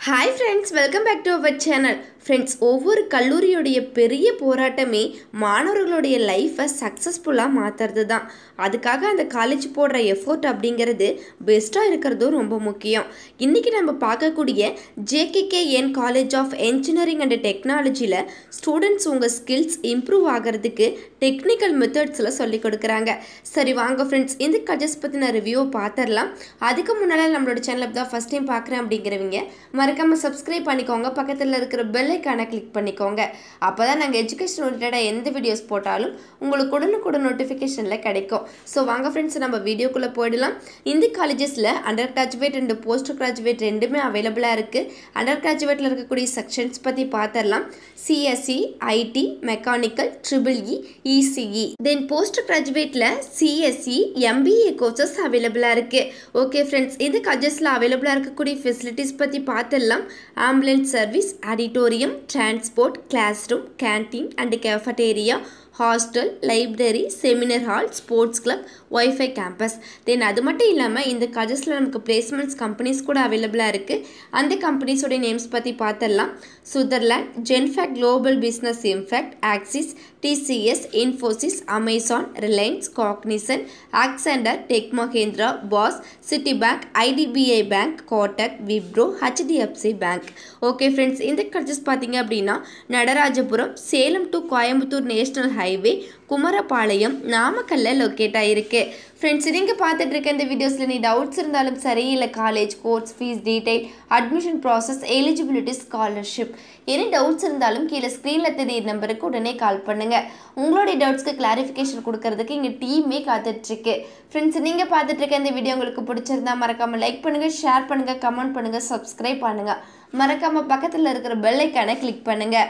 Hi friends, welcome back to our channel. Friends, ஒவ்வொரு கல்லூரியுடைய பெரிய போராட்டமே மாணவர்களுடைய லைஃபை சக்ஸஸ்ஃபுல்லாக மாற்றுறது தான். அதுக்காக அந்த காலேஜ் போடுற எஃபோர்ட் அப்படிங்கிறது பெஸ்ட்டாக இருக்கிறதும் ரொம்ப முக்கியம். இன்றைக்கி நம்ம பார்க்கக்கூடிய JKKN college of engineering and டெக்னாலஜியில் ஸ்டூடெண்ட்ஸ் உங்கள் ஸ்கில்ஸ் இம்ப்ரூவ் ஆகிறதுக்கு டெக்னிக்கல் மெத்தட்ஸில் சொல்லிக் கொடுக்குறாங்க. சரி வாங்க ஃப்ரெண்ட்ஸ், இந்த காலேஜஸ் பற்றின ரிவ்யூவை பார்த்துடலாம். அதுக்கு முன்னால் நம்மளோட சேனலை தான் ஃபஸ்ட் டைம் பார்க்குறேன் அப்படிங்கிறவங்க மறக்காமல் சப்ஸ்கிரைப் பண்ணிக்கோங்க. பக்கத்தில் இருக்கிற பெல் ஐக்கானை கிளிக் பண்ணிக்கோங்க. அப்போ தான் நாங்கள் எஜுகேஷன் ரிலேட்டடாக எந்த வீடியோஸ் போட்டாலும் உங்களுக்கு உடனுக்குடன் நோட்டிஃபிகேஷனில் கிடைக்கும். ஸோ வாங்க ஃப்ரெண்ட்ஸ், நம்ம வீடியோக்குள்ளே போயிடலாம். இந்த காலேஜஸில் undergraduate and postgraduate ரெண்டுமே அவைலபிளாக இருக்குது. அண்டர் கிராஜுவேட்டில் இருக்கக்கூடிய செக்ஷன்ஸ் பற்றி பார்த்துடலாம். CSE, IT, mechanical, EEE, ECE. Then post கிராஜுவேட்டில் CSE, MBA கோர்சஸ் அவைலபிளாக இருக்குது. ஓகே ஃப்ரெண்ட்ஸ், இந்த காலேஜஸில் அவைலபிளாக இருக்கக்கூடிய ஃபெசிலிட்டிஸ் பற்றி பார்த்துடலாம். Ambulance service, auditorium, transport, classroom, canteen and cafeteria, hostel, library, seminar hall, sports club, wifi campus. Then அது மட்டும் இல்லாமல் இந்த காலேஜஸில் நமக்கு பிளேஸ்மெண்ட்ஸ் கம்பெனிஸ் கூட அவைலபிளாக இருக்குது. அந்த கம்பெனிஸோடைய நேம்ஸ் பற்றி பார்த்துடலாம். Sutherland, Genpact global business impact, Axis, TCS, Infosys, Amazon, Reliance, Cognizant, Accenture, Tech Mahindra, Bosch, Citi bank, IDBI bank, Kotak, Wipro, HDFC bank. Okay friends, இந்த காலேஜஸ் பார்த்தீங்க அப்படின்னா Natarajapuram, Salem to Coimbatore national highway, Kumarapalayam, நாமக்கல்ல லொக்கேட் ஆகிருக்கு. ஃப்ரெண்ட்ஸ், நீங்கள் பார்த்துட்டு இருக்க இந்த வீடியோஸில் நீ டவுட்ஸ் இருந்தாலும் சரி, இல்லை college course fees detail, admission process, eligibility, scholarship, any doubts இருந்தாலும் கீழே ஸ்க்ரீனில் தெரியுற நம்பருக்கு உடனே கால் பண்ணுங்கள். உங்களுடைய டவுட்ஸ்க்கு கிளாரிஃபிகேஷன் கொடுக்கறதுக்கு எங்கள் டீமே காத்துட்ருக்கு. ஃப்ரெண்ட்ஸ், நீங்கள் பார்த்துட்டு இருக்க இந்த வீடியோ உங்களுக்கு பிடிச்சிருந்தா மறக்காமல் லைக் பண்ணுங்கள், ஷேர் பண்ணுங்கள், கமெண்ட் பண்ணுங்கள், சப்ஸ்கிரைப் பண்ணுங்கள். மறக்காமல் பக்கத்தில் இருக்கிற பெல் ஐக்கானை கிளிக் பண்ணுங்கள்.